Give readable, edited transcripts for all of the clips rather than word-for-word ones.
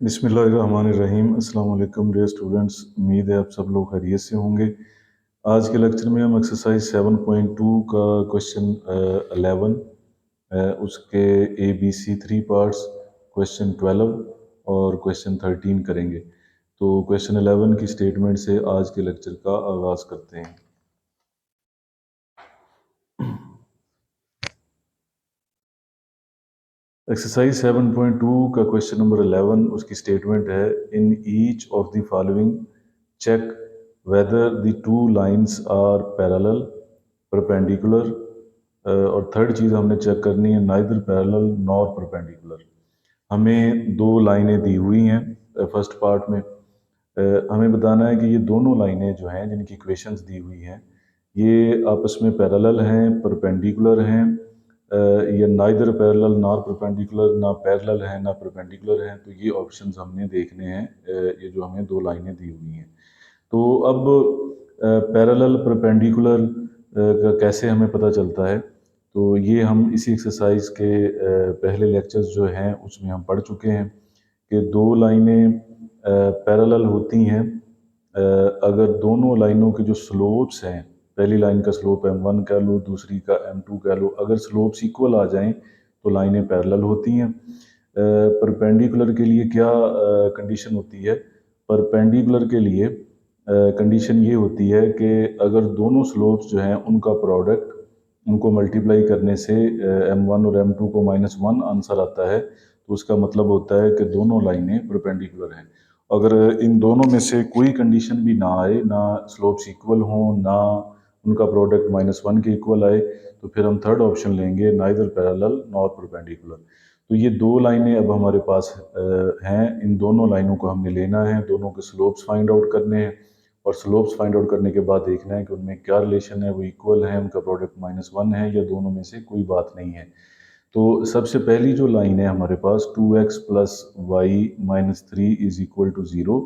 बिस्मिल्लाहिर्रहमानिर्रहीम। अस्सलाम वालेकुम डियर स्टूडेंट्स, उम्मीद है आप सब लोग खैरियत से होंगे। आज के लेक्चर में हम एक्सरसाइज 7.2 का क्वेश्चन 11, उसके A B C 3 parts, question 12 और क्वेश्चन 13 करेंगे। तो क्वेश्चन 11 की स्टेटमेंट से आज के लेक्चर का आगाज़ करते हैं। एक्सरसाइज 7.2 का क्वेश्चन नंबर 11, उसकी स्टेटमेंट है, in each of the following check whether the two lines are parallel, perpendicular, और थर्ड चीज़ हमने चेक करनी है नाइदर पैरेलल नॉर परपेंडिकुलर। हमें दो लाइनें दी हुई हैं फर्स्ट पार्ट में। हमें बताना है कि ये दोनों लाइनें जो हैं जिनकी इक्वेशंस दी हुई हैं ये आपस में पैरेलल हैं, परपेंडिकुलर हैं, या नाइदर पैरेलल नॉर परपेंडिकुलर, ना पैरेलल हैं ना परपेंडिकुलर हैं। तो ये ऑप्शंस हमने देखने हैं, ये जो हमें दो लाइनें दी हुई हैं। तो अब पैरेलल परपेंडिकुलर का कैसे हमें पता चलता है, तो ये हम इसी एक्सरसाइज के पहले लेक्चर्स जो हैं उसमें हम पढ़ चुके हैं कि दो लाइनें पैरेलल होती हैं अगर दोनों लाइनों के जो स्लोप्स हैं, पहली लाइन का स्लोप m1 कह लो, दूसरी का m2 कह लो, अगर स्लोप्स इक्वल आ जाएं तो लाइनें पैरेलल होती हैं। परपेंडिकुलर के लिए क्या कंडीशन होती है? परपेंडिकुलर के लिए कंडीशन ये होती है कि अगर दोनों स्लोप्स जो हैं उनका प्रोडक्ट, उनको मल्टीप्लाई करने से m1 और m2 को -1 आंसर आता है, तो उसका मतलब होता है कि दोनों लाइनें परपेंडिकुलर हैं। अगर इन दोनों में से कोई कंडीशन भी ना आए, ना स्लोप्स इक्वल हों, ना उनका प्रोडक्ट -1 के इक्वल आए, तो फिर हम थर्ड ऑप्शन लेंगे नाइदर पैरेलल नॉर परपेंडिकुलर। तो ये दो लाइनें अब हमारे पास हैं। इन दोनों लाइनों को हमने लेना है, दोनों के स्लोप्स फाइंड आउट करने हैं, और स्लोप्स फाइंड आउट करने के बाद देखना है कि उनमें क्या रिलेशन है, वो इक्वल है, उनका प्रोडक्ट -1 है, या दोनों में से कोई बात नहीं है। तो सबसे पहली जो लाइन है हमारे पास 2x plus y minus 3 is equal to 0,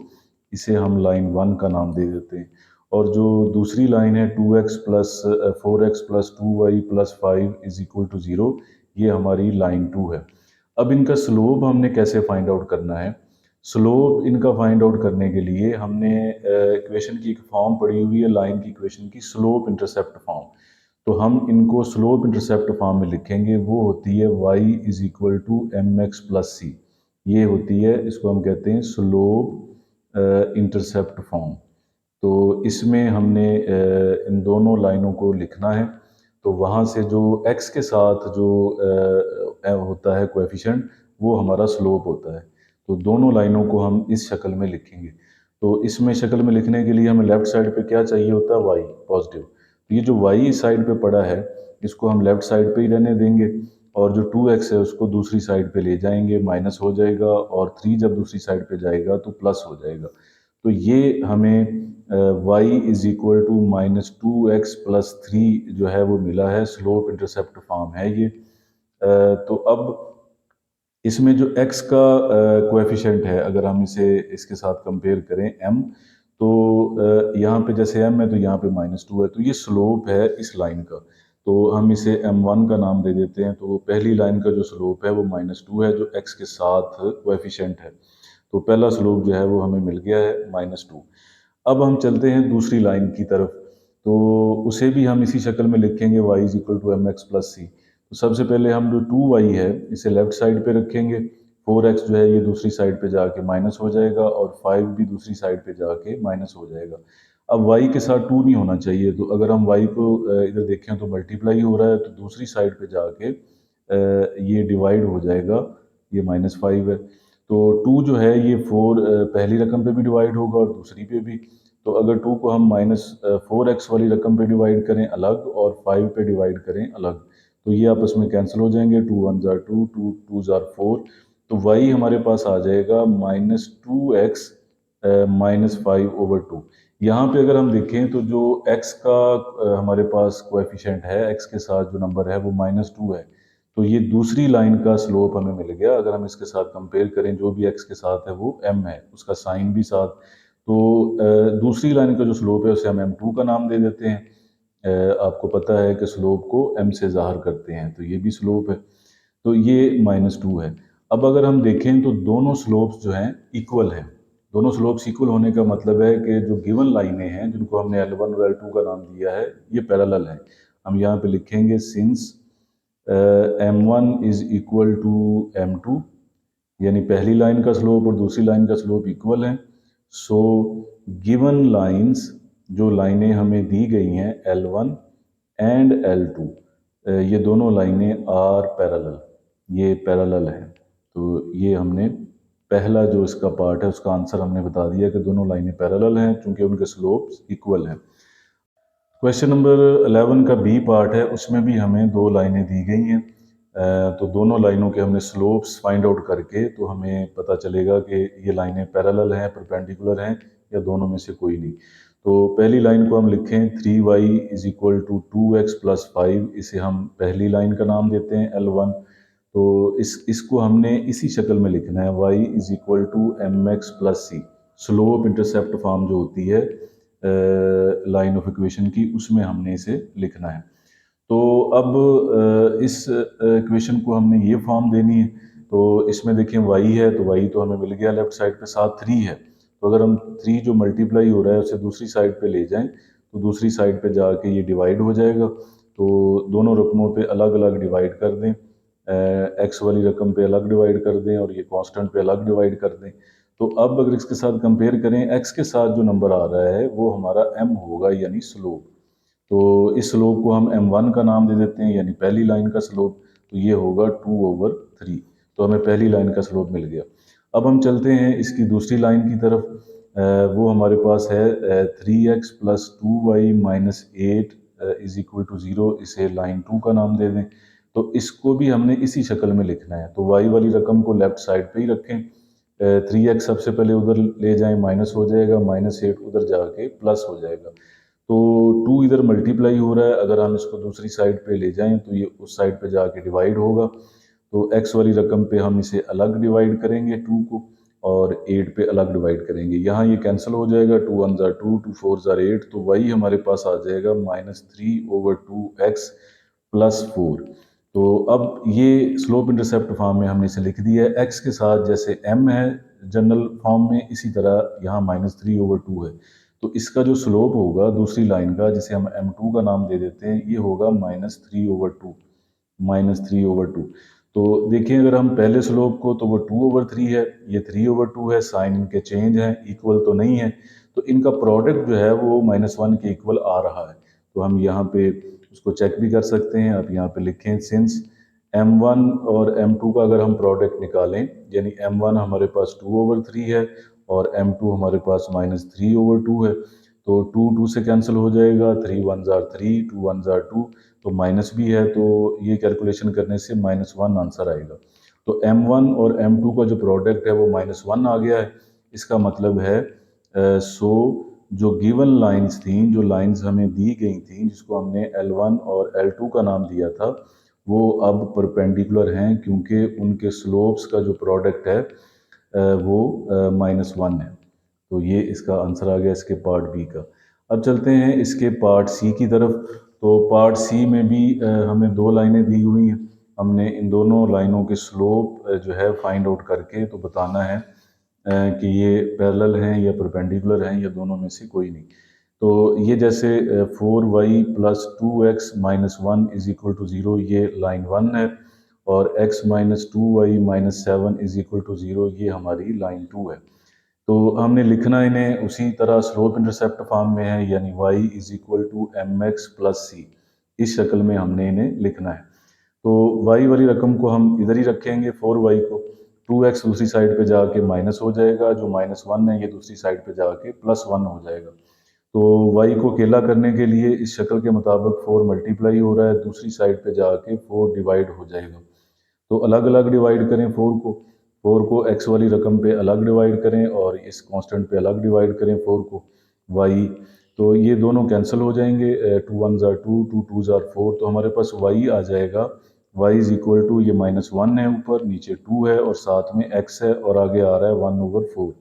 इसे हम लाइन 1 का नाम दे देते हैं। और जो दूसरी लाइन है 2x plus 4x plus 2y plus 5 is equal to 0, ये हमारी लाइन 2 है। अब इनका स्लोप हमने कैसे फाइंड आउट करना है? स्लोप इनका फाइंड आउट करने के लिए हमने इक्वेशन की एक फॉर्म पढ़ी हुई है, लाइन की इक्वेशन की, स्लोप इंटरसेप्ट फॉर्म। तो हम इनको स्लोप इंटरसेप्ट फॉर्म में लिखेंगे। वो होती है y is equal to m x plus c. ये होती है, इसको हम कहते हैं स्लोप इंटरसेप्ट फॉर्म। तो इसमें हमने इन दोनों लाइनों को लिखना है। तो वहाँ से जो x के साथ जो होता है कोएफिशिएंट, वो हमारा स्लोप होता है। तो दोनों लाइनों को हम इस शक्ल में लिखेंगे। तो इसमें शक्ल में लिखने के लिए हमें लेफ्ट साइड पे क्या चाहिए होता है? y positive. तो ये जो y साइड पे पड़ा है, इसको हम लेफ्ट साइड पे ही रहने देंगे, और जो 2x है उसको दूसरी साइड पे ले जाएंगे, माइनस हो जाएगा, और 3 जब दूसरी साइड पे जाएगा तो प्लस हो जाएगा। तो ये हमें y is equal to -2x plus 3 जो है वो मिला है, स्लोप इंटरसेप्ट फॉर्म है ये। तो अब इसमें जो x का कोएफिशिएंट है, अगर हम इसे इसके साथ कंपेयर करें m, तो यहाँ पे जैसे m है तो यहाँ पे -2 है, तो ये स्लोप है इस लाइन का। तो हम इसे m1 का नाम दे देते हैं। तो पहली लाइन का जो स्लोप है वो -2 है, जो x के साथ कोएफिशिएंट है। तो पहला स्लोप जो है वो हमें मिल गया है -2। अब हम चलते हैं दूसरी लाइन की तरफ। तो उसे भी हम इसी शक्ल में लिखेंगे, y is equal to m x plus c. तो सबसे पहले हम जो 2y है इसे लेफ्ट साइड पे रखेंगे, 4x जो है ये दूसरी साइड पे जाके माइनस हो जाएगा, और 5 भी दूसरी साइड पे जाके माइनस हो जाएगा। अब y के साथ 2 नहीं होना चाहिए, तो अगर हम y को इधर देखें तो मल्टीप्लाई हो रहा है, तो दूसरी साइड पे जाके ये डिवाइड हो जाएगा, ये -5 है। तो 2 जो है ये 4 पहली रकम पे भी डिवाइड होगा और दूसरी पे भी। तो अगर 2 को हम -4x वाली रकम पे डिवाइड करें अलग, और 5 पे डिवाइड करें अलग, तो ये आपस में कैंसिल हो जाएंगे, 2 1 जार 2, 2 2 जार 4। तो y हमारे पास आ जाएगा -2x -5/2। यहाँ पे अगर हम देखें तो जो x का हमारे पास कोएफिशिएंट है, x के साथ जो नंबर है वो -2 है। तो ये दूसरी लाइन का स्लोप हमें मिल गया। अगर हम इसके साथ कंपेयर करें, जो भी x के साथ है वो m है, उसका साइन भी साथ। तो दूसरी लाइन का जो स्लोप है उसे हम m2 का नाम दे देते हैं। आपको पता है कि स्लोप को m से ज़ाहिर करते हैं, तो ये भी स्लोप है। तो ये -2 है। अब अगर हम देखें तो दोनों स्लोप्स जो हैं इक्वल हैं। दोनों स्लोप्स इक्वल होने का मतलब है कि जो गिवन लाइनें हैं जिनको हमने L1 और L2 का नाम दिया है ये पैरेलल हैं। हम यहाँ पे लिखेंगे since M1 is equal to M2, यानी पहली लाइन का स्लोप और दूसरी लाइन का स्लोप इक्वल है। सो गिवन लाइंस, जो लाइनें हमें दी गई हैं L1 एंड L2, ये दोनों लाइनें आर पैरेलल, ये पैरेलल हैं। तो ये हमने पहला जो इसका पार्ट है उसका आंसर हमने बता दिया कि दोनों लाइनें पैरेलल हैं क्योंकि उनके स्लोप्स इक्वल हैं। क्वेश्चन नंबर 11 का बी पार्ट है, उसमें भी हमें दो लाइनें दी गई हैं। तो दोनों लाइनों के हमने स्लोप्स फाइंड आउट करके तो हमें पता चलेगा कि ये लाइनें पैरेलल हैं, परपेंडिकुलर हैं या दोनों में से कोई नहीं। तो पहली लाइन को हम लिखें 3y is equal to 2x plus 5, इसे हम पहली लाइन का नाम देते हैं L1। तो इसको हमने इसी शक्ल में लिखना है, y is equal to mx plus C, slope intercept form जो होती है लाइन ऑफ इक्वेशन की, उसमें हमने इसे लिखना है। तो अब इस इक्वेशन को हमने ये फॉर्म देनी है। तो इसमें देखिए y है तो y तो हमें मिल गया लेफ्ट साइड पे, साथ 3 है। तो अगर हम 3 जो मल्टीप्लाई हो रहा है उसे दूसरी साइड पे ले जाएं तो दूसरी साइड पे जाके ये डिवाइड हो जाएगा। तो दोनों रकमों पे अलग अलग डिवाइड कर दें, एक्स वाली रकम पे अलग डिवाइड कर दें और ये कांस्टेंट पे अलग डिवाइड कर दें। तो अब अगर इसके साथ कंपेयर करें, एक्स के साथ जो नंबर आ रहा है वो हमारा m होगा यानी स्लोप। तो इस स्लोप को हम m1 का नाम दे देते हैं यानी पहली लाइन का स्लोप। तो ये होगा 2/3। तो हमें पहली लाइन का स्लोप मिल गया। अब हम चलते हैं इसकी दूसरी लाइन की तरफ। वो हमारे पास है 3x plus 2y minus 8 is equal to 0, इसे लाइन 2 का नाम दे दें। तो इसको भी हमने इसी शक्ल में लिखना है। तो y वाली रकम को लेफ्ट साइड पे ही रखें, 3x सबसे पहले उधर ले जाएं, माइनस हो जाएगा, माइनस 8 उधर जाके प्लस हो जाएगा। तो 2 इधर मल्टीप्लाई हो रहा है, अगर हम इसको दूसरी साइड पे ले जाएं तो ये उस साइड पे जाके डिवाइड होगा। तो x वाली रकम पे हम इसे अलग डिवाइड करेंगे 2 को, और 8 पे अलग डिवाइड करेंगे। यहाँ ये कैंसिल हो जाएगा, 2 1 ज़ा 2, 2 4 ज़ा 8। तो y हमारे पास आ जाएगा -3/2x प्लस 4। तो अब ये स्लोप इंटरसेप्ट फॉर्म में हमने इसे लिख दिया है। x के साथ जैसे m है जनरल फॉर्म में, इसी तरह यहाँ -3/2 है। तो इसका जो स्लोप होगा दूसरी लाइन का, जिसे हम m2 का नाम दे देते हैं, ये होगा -3/2, -3/2। तो देखिए अगर हम पहले स्लोप को, तो वो 2/3 है, ये 3/2 है, साइन इनके चेंज हैं, इक्वल तो नहीं है। तो इनका प्रोडक्ट जो है वो -1 के इक्वल आ रहा है। तो हम यहाँ पे उसको चेक भी कर सकते हैं। आप यहाँ पे लिखें सिंस m1 और m2 का अगर हम प्रोडक्ट निकालें, यानी m1 हमारे पास 2/3 है और m2 हमारे पास -3/2 है। तो 2 2 से कैंसिल हो जाएगा, 3 1 ज़ा 3, 2 1 ज़ा 2। तो माइनस भी है, तो ये कैलकुलेशन करने से -1 आंसर आएगा। तो m1 और m2 का जो प्रोडक्ट है वो -1 आ गया है। इसका मतलब है सो जो गिवन लाइंस थी, जो लाइंस हमें दी गई थी, जिसको हमने L1 और L2 का नाम दिया था, वो अब परपेंडिकुलर हैं क्योंकि उनके स्लोप्स का जो प्रोडक्ट है वो -1 है। तो ये इसका आंसर आ गया इसके पार्ट बी का। अब चलते हैं इसके पार्ट सी की तरफ। तो पार्ट सी में भी हमें दो लाइनें दी हुई हैं। हमने इन दोनों लाइनों के स्लोप जो है फाइंड आउट करके तो बताना है कि ये पैरेलल हैं या परपेंडिकुलर हैं या दोनों में से कोई नहीं। तो ये जैसे 4y plus 2x minus 1 is equal to 0, ये लाइन 1 है। और x minus 2y minus 7 is equal to 0, ये हमारी लाइन 2 है। तो हमने लिखना इन्हें उसी तरह स्लोप इंटरसेप्ट फॉर्म में है, यानी y is equal to m x plus c, इस शक्ल में हमने इन्हें लिखना है। तो y वाली रकम को हम इधर ही रखेंगे, 4y को, 2x दूसरी साइड पे जाके माइनस हो जाएगा, जो -1 है ये दूसरी साइड पे जाके +1 हो जाएगा। तो y को अकेला करने के लिए इस शक्ल के मुताबिक 4 मल्टीप्लाई हो रहा है, दूसरी साइड पे जाके 4 डिवाइड हो जाएगा। तो अलग अलग डिवाइड करें 4 को x वाली रकम पे अलग डिवाइड करें और इस कांस्टेंट पे अलग डिवाइड करें 4 को y। तो ये दोनों कैंसिल हो जाएंगे, 2 1 ज़ा 2, 2 2 ज़ा 4। तो हमारे पास y आ जाएगा, y इज इक्वल टू, ये -1 है ऊपर, नीचे 2 है और साथ में x है और आगे आ रहा है 1/4।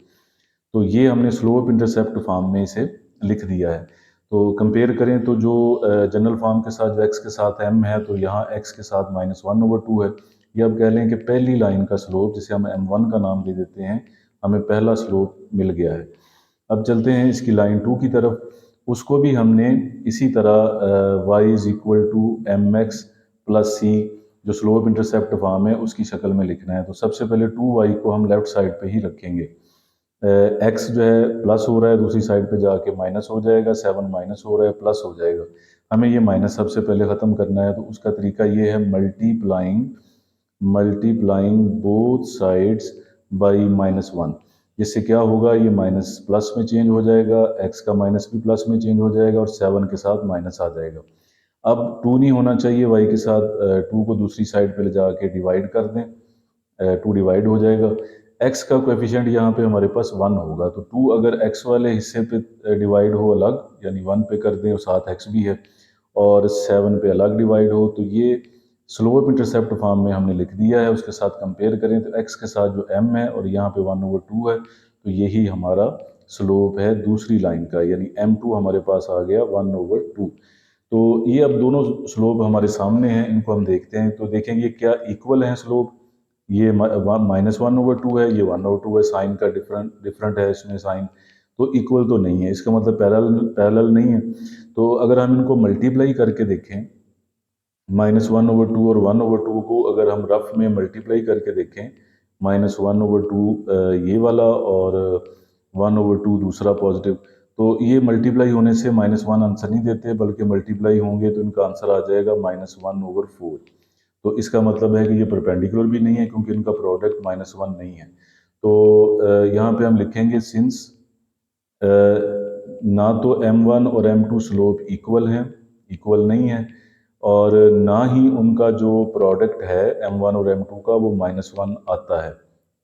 तो ये हमने स्लोप इंटरसेप्ट फॉर्म में इसे लिख दिया है। तो कंपेयर करें तो जो जनरल फॉर्म के साथ जो x के साथ m है, तो यहाँ x के साथ -1/2 है, या अब कह लें कि पहली लाइन का स्लोप, जिसे हम m1 का नाम दे देते हैं, हमें पहला स्लोप मिल गया है। अब चलते हैं इसकी लाइन 2 की तरफ। उसको भी हमने इसी तरह y is equal to m x plus c, जो स्लोप इंटरसेप्ट फॉर्म है, उसकी शक्ल में लिखना है। तो सबसे पहले 2y को हम लेफ्ट साइड पे ही रखेंगे। x जो है प्लस हो रहा है, दूसरी साइड पे जाके माइनस हो जाएगा, 7 माइनस हो रहा है प्लस हो जाएगा। हमें ये माइनस सबसे पहले ख़त्म करना है, तो उसका तरीका ये है मल्टीप्लाइंग बोथ साइड्स बाई -1। जिससे क्या होगा, ये माइनस प्लस में चेंज हो जाएगा, x का माइनस भी प्लस में चेंज हो जाएगा और 7 के साथ माइनस आ जाएगा। अब 2 नहीं होना चाहिए, y के साथ 2 को दूसरी साइड पे ले जाके डिवाइड कर दें, 2 डिवाइड हो जाएगा। x का कोएफिशिएंट यहाँ पे हमारे पास 1 होगा, तो 2 अगर x वाले हिस्से पे डिवाइड हो अलग, यानी 1 पे कर दें और साथ x भी है, और 7 पे अलग डिवाइड हो, तो ये स्लोप इंटरसेप्ट फॉर्म में हमने लिख दिया है। उसके साथ कंपेयर करें तो x के साथ जो m है और यहाँ पे 1/2 है, तो यही हमारा स्लोप है दूसरी लाइन का, यानी m2 हमारे पास आ गया 1/2। तो ये अब दोनों स्लोप हमारे सामने हैं, इनको हम देखते हैं तो देखेंगे क्या इक्वल हैं स्लोप। ये -1/2 है, ये 1/2 है, साइन का डिफरेंट है इसमें साइन, तो इक्वल तो नहीं है, इसका मतलब पैरेलल नहीं है। तो अगर हम इनको मल्टीप्लाई करके देखें, -1/2 और 1/2 को अगर हम रफ में मल्टीप्लाई करके देखें, -1/2 ये वाला और 1/2 दूसरा पॉजिटिव, तो ये मल्टीप्लाई होने से -1 आंसर नहीं देते, बल्कि मल्टीप्लाई होंगे तो इनका आंसर आ जाएगा -1/4। तो इसका मतलब है कि ये परपेंडिकुलर भी नहीं है, क्योंकि इनका प्रोडक्ट -1 नहीं है। तो यहाँ पे हम लिखेंगे सिंस ना तो m1 और m2 स्लोप इक्वल हैं, इक्वल नहीं है, और ना ही उनका जो प्रोडक्ट है m1 और m2 का वो -1 आता है,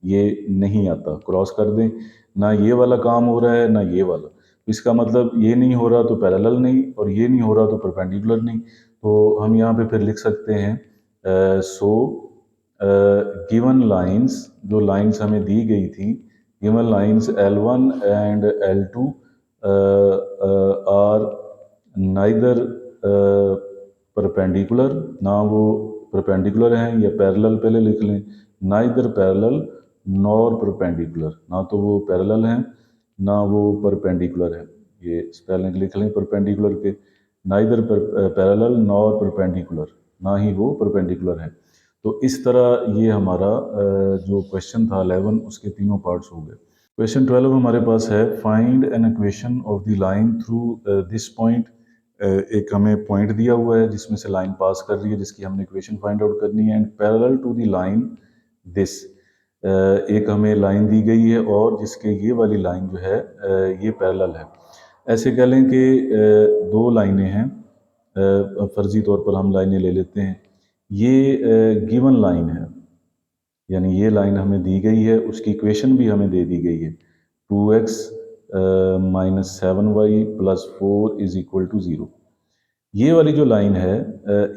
ये नहीं आता, क्रॉस कर दें। ना ये वाला काम हो रहा है ना ये वाला, इसका मतलब ये नहीं हो रहा तो पैरेलल नहीं, और ये नहीं हो रहा तो परपेंडिकुलर नहीं। तो हम यहाँ पे फिर लिख सकते हैं सो गिवन लाइंस, जो लाइंस हमें दी गई थी, given lines L1 and L2 are neither perpendicular, ना वो परपेंडिकुलर हैं, या पैरेलल पहले लिख लें, नाइदर पैरेलल नॉर परपेंडिकुलर, ना तो वो पैरेलल हैं ना वो परपेंडिकुलर है। ये स्पेलिंग लिख लें परपेंडिकुलर के, नाइदर पैरेलल नॉर परपेंडिकुलर, ना ही वो परपेंडिकुलर है। तो इस तरह ये हमारा जो क्वेश्चन था 11, उसके तीनों पार्ट्स हो गए। क्वेश्चन 12 हमारे पास है find an equation of the line through this point. एक हमें पॉइंट दिया हुआ है जिसमें से लाइन पास कर रही है, जिसकी हमने इक्वेशन फाइंड आउट करनी है, and parallel to the line this, एक हमें लाइन दी गई है और जिसके ये वाली लाइन जो है ये पैरेलल है। ऐसे कह लें कि दो लाइनें हैं, फर्जी तौर पर हम लाइनें ले लेते हैं। ये गिवन लाइन है, यानी ये लाइन हमें दी गई है, उसकी इक्वेशन भी हमें दे दी गई है, 2x - 7y + 4 = 0। ये वाली जो लाइन है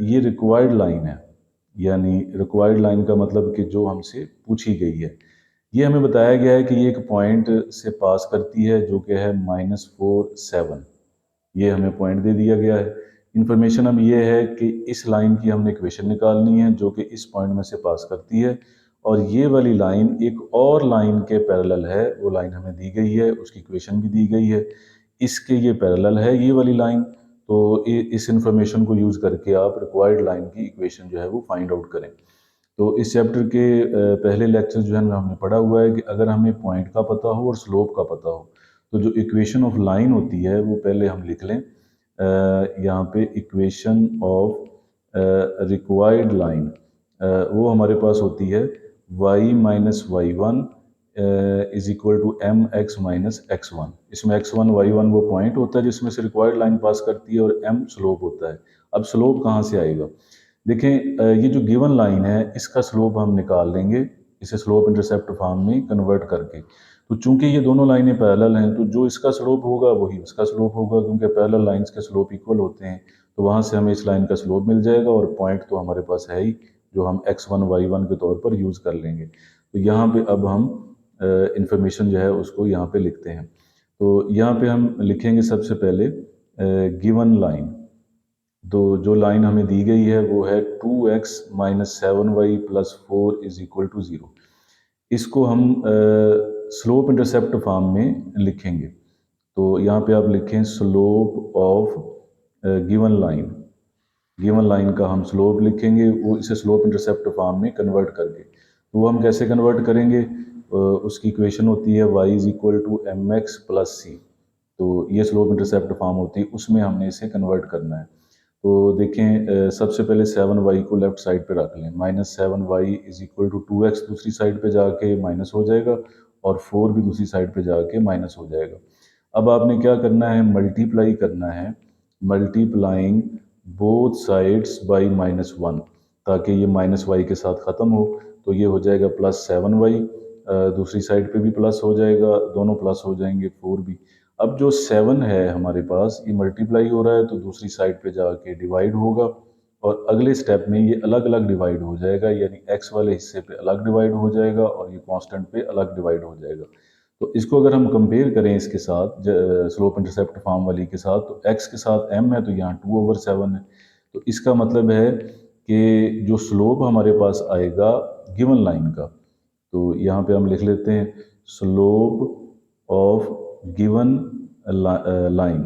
ये रिक्वायर्ड लाइन है, यानी रिक्वायर्ड लाइन का मतलब कि जो हमसे पूछी गई है। ये हमें बताया गया है कि ये एक पॉइंट से पास करती है जो कि है -4 7, ये हमें पॉइंट दे दिया गया है। इन्फॉर्मेशन अब ये है कि इस लाइन की हमने इक्वेशन निकालनी है जो कि इस पॉइंट में से पास करती है, और ये वाली लाइन एक और लाइन के पैरेलल है, वो लाइन हमें दी गई है, उसकी इक्वेशन भी दी गई है, इसके ये पैरेलल है ये वाली लाइन। तो इस इंफॉर्मेशन को यूज़ करके आप रिक्वायर्ड लाइन की इक्वेशन जो है वो फाइंड आउट करें। तो इस चैप्टर के पहले लेक्चर जो है हमने पढ़ा हुआ है कि अगर हमें पॉइंट का पता हो और स्लोप का पता हो, तो जो इक्वेशन ऑफ लाइन होती है वो पहले हम लिख लें। यहाँ पे इक्वेशन ऑफ रिक्वायर्ड लाइन वो हमारे पास होती है y - y1 = mx - x1। इसमें x1 y1 वो पॉइंट होता है जिसमें से रिक्वायर्ड लाइन पास करती है, और m स्लोप होता है। अब स्लोप कहाँ से आएगा? देखें, ये जो गिवन लाइन है इसका स्लोप हम निकाल लेंगे, इसे स्लोप इंटरसेप्ट फॉर्म में कन्वर्ट करके। तो चूंकि ये दोनों लाइनें पैरेलल हैं, तो जो इसका स्लोप होगा वही उसका स्लोप होगा, क्योंकि पैरेलल लाइंस के स्लोप इक्वल होते हैं। तो वहाँ से हमें इस लाइन का स्लोप मिल जाएगा, और पॉइंट तो हमारे पास है ही, जो हम x1 y1 के तौर पर यूज़ कर लेंगे। तो यहाँ पे अब हम इंफॉर्मेशन जो है उसको यहाँ पे लिखते हैं। तो यहाँ पे हम लिखेंगे सबसे पहले गिवन लाइन, तो जो लाइन हमें दी गई है वो है 2x minus 7y plus 4 is equal to 0। इसको हम स्लोप इंटरसेप्ट फॉर्म में लिखेंगे। तो यहाँ पे आप लिखें स्लोप ऑफ गिवन लाइन का हम स्लोप लिखेंगे, वो इसे स्लोप इंटरसेप्ट फॉर्म में कन्वर्ट करके। तो वो हम कैसे कन्वर्ट करेंगे, उसकी इक्वेशन होती है y is equal to m x plus c. तो ये स्लोप इंटरसेप्ट फॉर्म होती है, उसमें हमने इसे कन्वर्ट करना है। तो देखें, सबसे पहले 7y को लेफ्ट साइड पे रख लें, minus 7y is equal to 2x दूसरी साइड पे जाके माइनस हो जाएगा, और 4 भी दूसरी साइड पे जाके माइनस हो जाएगा। अब आपने क्या करना है, मल्टीप्लाई करना है, मल्टीप्लाइंग बोथ साइड्स बाई -1, ताकि ये -y के साथ ख़त्म हो। तो ये हो जाएगा प्लस 7y, दूसरी साइड पे भी प्लस हो जाएगा, दोनों प्लस हो जाएंगे, 4 भी। अब जो 7 है हमारे पास, ये मल्टीप्लाई हो रहा है तो दूसरी साइड पे जाके डिवाइड होगा, और अगले स्टेप में ये अलग अलग डिवाइड हो जाएगा, यानी x वाले हिस्से पे अलग डिवाइड हो जाएगा और ये कांस्टेंट पे अलग डिवाइड हो जाएगा। तो इसको अगर हम कंपेयर करें इसके साथ स्लोप इंटरसेप्ट फॉर्म वाली के साथ, तो x के साथ m है तो यहाँ 2/7 है। तो इसका मतलब है कि जो स्लोप हमारे पास आएगा गिवन लाइन का, तो यहाँ पे हम लिख लेते हैं स्लोप ऑफ गिवन लाइन,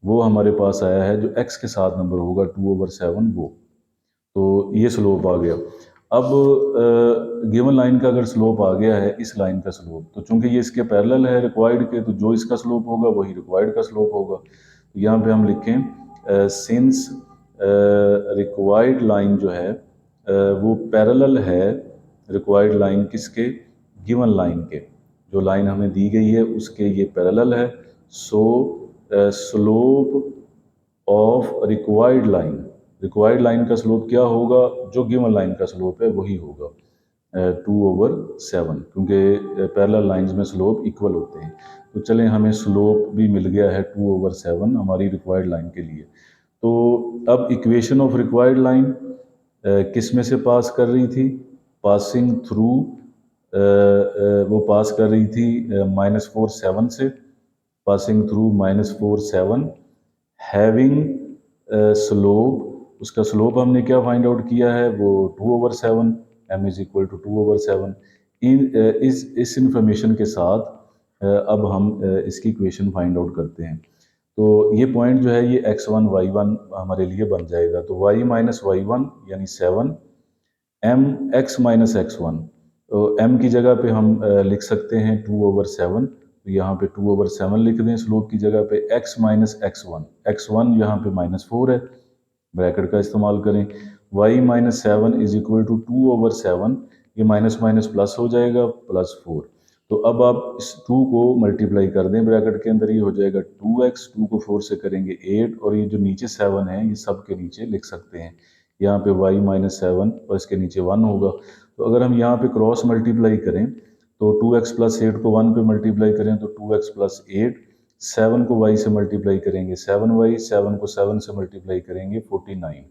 वो हमारे पास आया है जो x के साथ नंबर होगा 2/7 वो। तो ये स्लोप आ गया। अब गिवन लाइन का अगर स्लोप आ गया है इस लाइन का स्लोप, तो चूंकि ये इसके पैरेलल है रिक्वायर्ड के, तो जो इसका स्लोप होगा वही रिक्वायर्ड का स्लोप होगा। तो यहाँ पे हम लिखें सिंस रिक्वायर्ड लाइन जो है वो पैरेलल है रिक्वायर्ड लाइन किसके, गिवन लाइन के, जो लाइन हमें दी गई है उसके ये पैरेलल है। सो स्लोप ऑफ रिक्वायर्ड लाइन का स्लोप क्या होगा, जो गिवन लाइन का स्लोप है वही होगा 2/7, क्योंकि पैरेलल लाइंस में स्लोप इक्वल होते हैं। तो चलें, हमें स्लोप भी मिल गया है 2/7 हमारी रिक्वायर्ड लाइन के लिए। तो अब इक्वेशन ऑफ रिक्वायर्ड लाइन किस में से पास कर रही थी, पासिंग थ्रू, वो पास कर रही थी -4 7 से, पासिंग थ्रू -4 7, हैविंग स्लोप, उसका स्लोप हमने क्या फाइंड आउट किया है, वो 2/7, m इज इक्वल टू 2/7। इस इंफॉर्मेशन के साथ अब हम इसकी इक्वेशन फाइंड आउट करते हैं। तो ये पॉइंट जो है ये x1 y1 हमारे लिए बन जाएगा। तो y माइनस y1 यानी 7, m x माइनस x1, तो m की जगह पे हम लिख सकते हैं 2/7। तो यहाँ पे 2/7 लिख दें स्लोप की जगह पे, x माइनस x1 यहाँ पे -4 है, ब्रैकेट का इस्तेमाल करें। y minus 7 is equal to 2/7, ये माइनस माइनस प्लस हो जाएगा, +4। तो अब आप इस 2 को मल्टीप्लाई कर दें ब्रैकेट के अंदर, ये हो जाएगा 2x, 2 को 4 से करेंगे 8, और ये जो नीचे 7 है ये सब के नीचे लिख सकते हैं। यहाँ पे y माइनस 7 और इसके नीचे 1 होगा। तो अगर हम यहाँ पे क्रॉस मल्टीप्लाई करें, तो 2x प्लस 8 को 1 पे मल्टीप्लाई करें तो 2x प्लस 8, 7 को y से मल्टीप्लाई करेंगे 7y, 7 को 7 से मल्टीप्लाई करेंगे 49।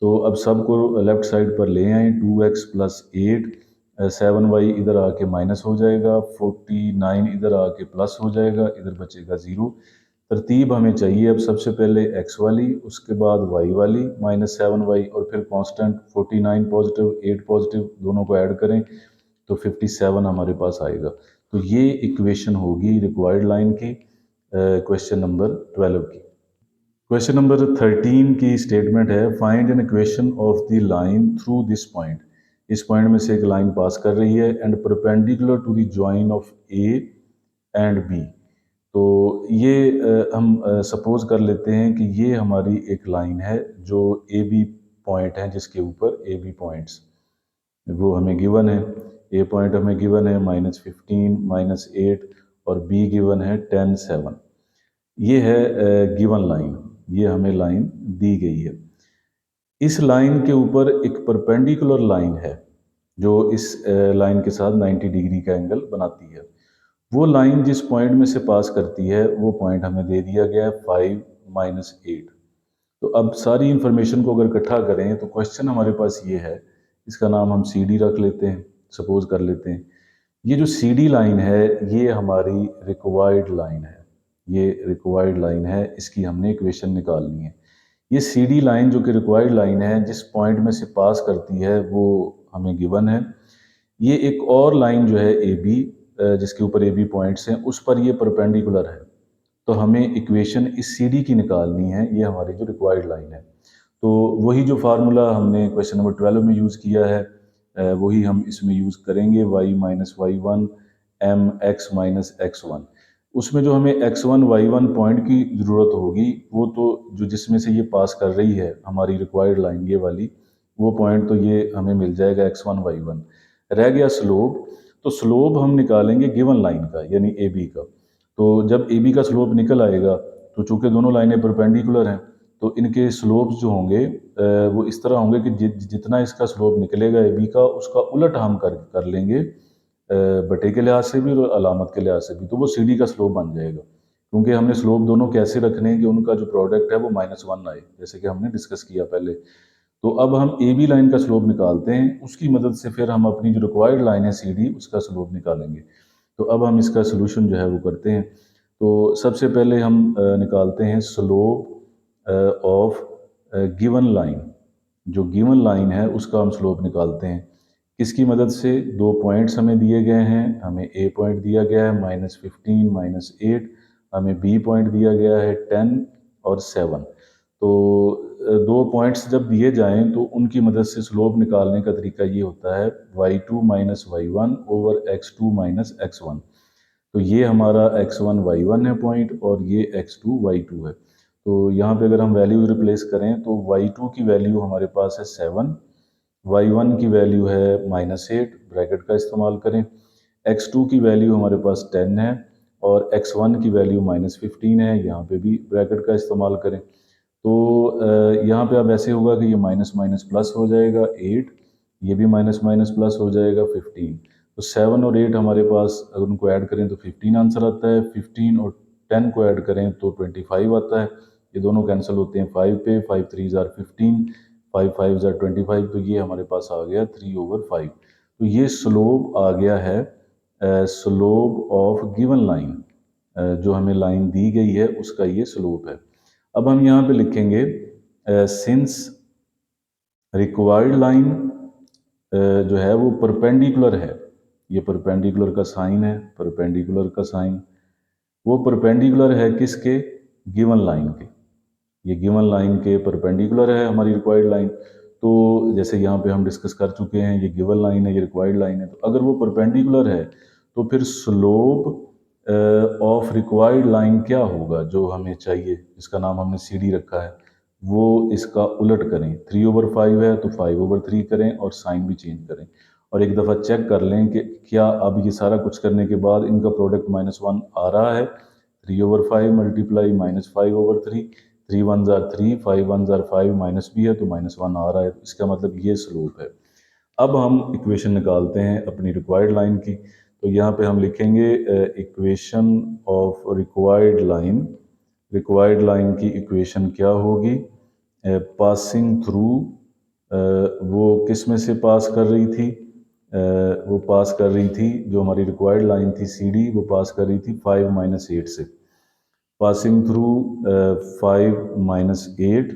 तो अब सब को लेफ्ट साइड पर ले आए, 2x प्लस 8, 7y इधर आके माइनस हो जाएगा, 49 इधर आके प्लस हो जाएगा, इधर बचेगा 0। तरतीब हमें चाहिए अब सबसे पहले x वाली, उसके बाद y वाली -7y, और फिर कांस्टेंट 49 पॉजिटिव 8 पॉजिटिव दोनों को ऐड करें तो 57 हमारे पास आएगा। तो ये इक्वेशन होगी रिक्वायर्ड लाइन की क्वेश्चन नंबर 12 की। क्वेश्चन नंबर 13 की स्टेटमेंट है, find an equation of the line through this point. इस पॉइंट में से एक लाइन पास कर रही है, and perpendicular to the join of A and B. तो ये हम सपोज कर लेते हैं कि ये हमारी एक लाइन है जो ए बी पॉइंट है, जिसके ऊपर ए बी पॉइंट्स वो हमें गिवन है। ए पॉइंट हमें गिवन है -15, -8, और बी गिवन है 10 7। ये है गिवन लाइन, ये हमें लाइन दी गई है। इस लाइन के ऊपर एक परपेंडिकुलर लाइन है जो इस लाइन के साथ 90 डिग्री का एंगल बनाती है। वो लाइन जिस पॉइंट में से पास करती है वो पॉइंट हमें दे दिया गया है 5 -8। तो अब सारी इंफॉर्मेशन को अगर इकट्ठा करें तो क्वेश्चन हमारे पास ये है, इसका नाम हम सी डी रख लेते हैं, सपोज कर लेते हैं। ये जो सी डी लाइन है ये हमारी रिक्वायर्ड लाइन है, ये रिक्वायर्ड लाइन है, इसकी हमने इक्वेशन निकालनी है। ये सी डी लाइन जो कि रिक्वायर्ड लाइन है, जिस पॉइंट में से पास करती है वो हमें गिवन है। ये एक और लाइन जो है ए बी, जिसके ऊपर ए बी पॉइंट्स हैं, उस पर ये परपेंडिकुलर है। तो हमें इक्वेशन इस सी डी की निकालनी है, ये हमारी जो रिक्वायर्ड लाइन है। तो वही जो फार्मूला हमने क्वेश्चन नंबर 12 में यूज़ किया है, वही हम इसमें यूज़ करेंगे। y minus y one m x minus x one. उसमें जो हमें x1 y1 पॉइंट की ज़रूरत होगी, वो तो जो जिसमें से ये पास कर रही है हमारी रिक्वायर्ड लाइन ये वाली, वो पॉइंट तो ये हमें मिल जाएगा x1 y1। रह गया स्लोप। तो स्लोप हम निकालेंगे गिवन लाइन का, यानी ए बी का। तो जब ए बी का स्लोप निकल आएगा, तो चूंकि दोनों लाइनें परपेंडिकुलर हैं, तो इनके स्लोप्स जो होंगे वो इस तरह होंगे कि जितना इसका स्लोप निकलेगा ए बी का, उसका उलट हम कर लेंगे बटे के लिहाज से भी और अलामत के लिहाज से भी, तो वो सी डी का स्लोप बन जाएगा। क्योंकि हमने स्लोप दोनों कैसे रखने हैं कि उनका जो प्रोडक्ट है वो -1 आए, जैसे कि हमने डिस्कस किया पहले। तो अब हम ए बी लाइन का स्लोप निकालते हैं, उसकी मदद से फिर हम अपनी जो रिक्वायर्ड लाइन है सी डी, उसका स्लोप निकालेंगे। तो अब हम इसका सोल्यूशन जो है वो करते हैं। तो सबसे पहले हम निकालते हैं स्लोप ऑफ गिवन लाइन। जो गिवन लाइन है उसका हम स्लोप निकालते हैं। किसकी मदद से? दो पॉइंट्स हमें दिए गए हैं। हमें ए पॉइंट दिया गया है -15 -8, हमें बी पॉइंट दिया गया है 10 और 7। तो दो पॉइंट्स जब दिए जाएं तो उनकी मदद से स्लोप निकालने का तरीका ये होता है y2 minus y1 over x2 minus x1। तो ये हमारा x1 y1 है पॉइंट, और ये x2 y2 है। तो यहाँ पे अगर हम वैल्यूज रिप्लेस करें तो y2 की वैल्यू हमारे पास है 7, y1 की वैल्यू है -8, ब्रैकेट का इस्तेमाल करें। x2 की वैल्यू हमारे पास 10 है, और x1 की वैल्यू -15 है, यहाँ पे भी ब्रैकेट का इस्तेमाल करें। तो यहाँ पे अब ऐसे होगा कि ये माइनस माइनस प्लस हो जाएगा 8, ये भी माइनस माइनस प्लस हो जाएगा 15। तो 7 और 8 हमारे पास, अगर उनको ऐड करें तो 15 आंसर आता है। 15 और 10 को ऐड करें तो 25 आता है। ये दोनों कैंसिल होते हैं 5 पे, 5 3 ज़ार 15, 5 5 ज़ार 25। तो ये हमारे पास आ गया 3/5। तो ये स्लोप आ गया है, स्लोप ऑफ गिवन लाइन। जो हमें लाइन दी गई है उसका ये स्लोप है। अब हम यहाँ पे लिखेंगे सिंस रिक्वायर्ड लाइन जो है वो परपेंडिकुलर है। ये परपेंडिकुलर का साइन है, परपेंडिकुलर का साइन, वो परपेंडिकुलर है किसके? गिवन लाइन के। ये गिवन लाइन के परपेंडिकुलर है हमारी रिक्वायर्ड लाइन। तो जैसे यहाँ पे हम डिस्कस कर चुके हैं, ये गिवन लाइन है, ये रिक्वायर्ड लाइन है। तो अगर वो परपेंडिकुलर है तो फिर स्लोप ऑफ रिक्वायर्ड लाइन क्या होगा, जो हमें चाहिए, जिसका नाम हमने सी डी रखा है, वो इसका उलट करें। 3/5 है तो 5/3 करें और साइन भी चेंज करें, और एक दफ़ा चेक कर लें कि क्या अब ये सारा कुछ करने के बाद इनका प्रोडक्ट -1 आ रहा है। 3/5 मल्टीप्लाई -5/3, 3 1 ज़ार 3, 5 1 ज़ार 5, माइनस भी है तो -1 आ रहा है। तो इसका मतलब ये स्लोप है। अब हम इक्वेशन निकालते हैं अपनी रिक्वायर्ड लाइन की। तो यहाँ पे हम लिखेंगे equation of required line. Required line की इक्वेशन क्या होगी? पासिंग थ्रू, वो किस में से पास कर रही थी? वो पास कर रही थी, जो हमारी रिक्वायर्ड लाइन थी सी डी, वो पास कर रही थी 5 -8 से। पासिंग थ्रू 5 -8,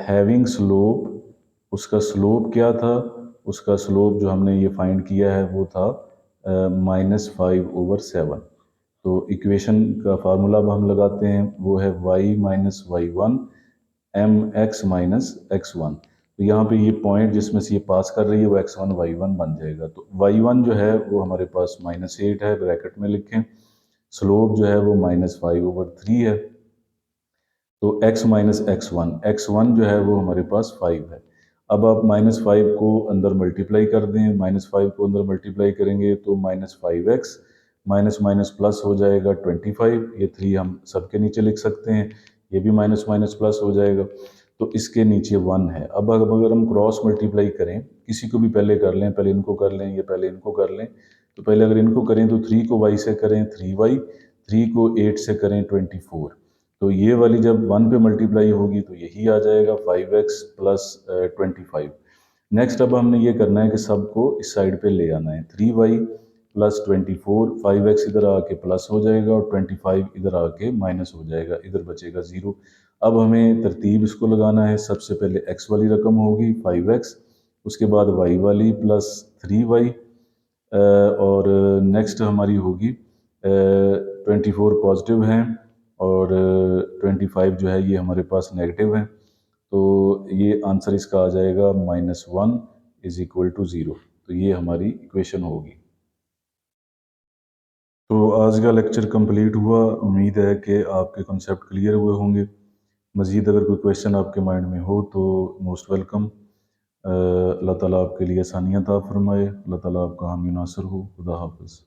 हैविंग स्लोप, उसका स्लोप क्या था? उसका स्लोप जो हमने ये फाइंड किया है वो था -5/7। तो इक्वेशन का फार्मूला अब हम लगाते हैं, वो है y minus y one m x minus x one. तो यहाँ पे ये पॉइंट जिसमें से ये पास कर रही है वो x1 y1 बन जाएगा। तो y1 जो है वो हमारे पास -8 है, ब्रैकेट में लिखें। स्लोप जो है वो -5/3 है। तो x माइनस x1 जो है वो हमारे पास 5 है। अब आप -5 को अंदर मल्टीप्लाई कर दें, -5 को अंदर मल्टीप्लाई करेंगे तो -5x, माइनस माइनस प्लस हो जाएगा 25। ये 3 हम सबके नीचे लिख सकते हैं, ये भी माइनस माइनस प्लस हो जाएगा। तो इसके नीचे 1 है। अब अगर हम क्रॉस मल्टीप्लाई करें, किसी को भी पहले कर लें, पहले इनको कर लें, ये पहले इनको कर लें। तो पहले अगर इनको करें तो 3 को y से करें 3y, 3 को 8 से करें 24। तो ये वाली जब 1 पे मल्टीप्लाई होगी तो यही आ जाएगा 5x प्लस 25। नेक्स्ट अब हमने ये करना है कि सबको इस साइड पे ले आना है। 3y प्लस 24, 5x इधर आके प्लस हो जाएगा और 25 इधर आके माइनस हो जाएगा, इधर बचेगा 0। अब हमें तरतीब इसको लगाना है। सबसे पहले x वाली रकम होगी 5x, उसके बाद y वाली प्लस 3y, और नेक्स्ट हमारी होगी 24 पॉजिटिव हैं और 25 जो है ये हमारे पास नेगेटिव है। तो ये आंसर इसका आ जाएगा -1 इज इक्वल टू 0। तो ये हमारी इक्वेशन होगी। तो आज का लेक्चर कंप्लीट हुआ। उम्मीद है कि आपके कॉन्सेप्ट क्लियर हुए होंगे। मज़ीद अगर कोई क्वेश्चन आपके माइंड में हो तो मोस्ट वेलकम। अल्लाह ताला आपके लिए आसानियाँ अता फरमाए। अल्लाह ताला आपका हामी नासर हो। खुदा हाफिज़।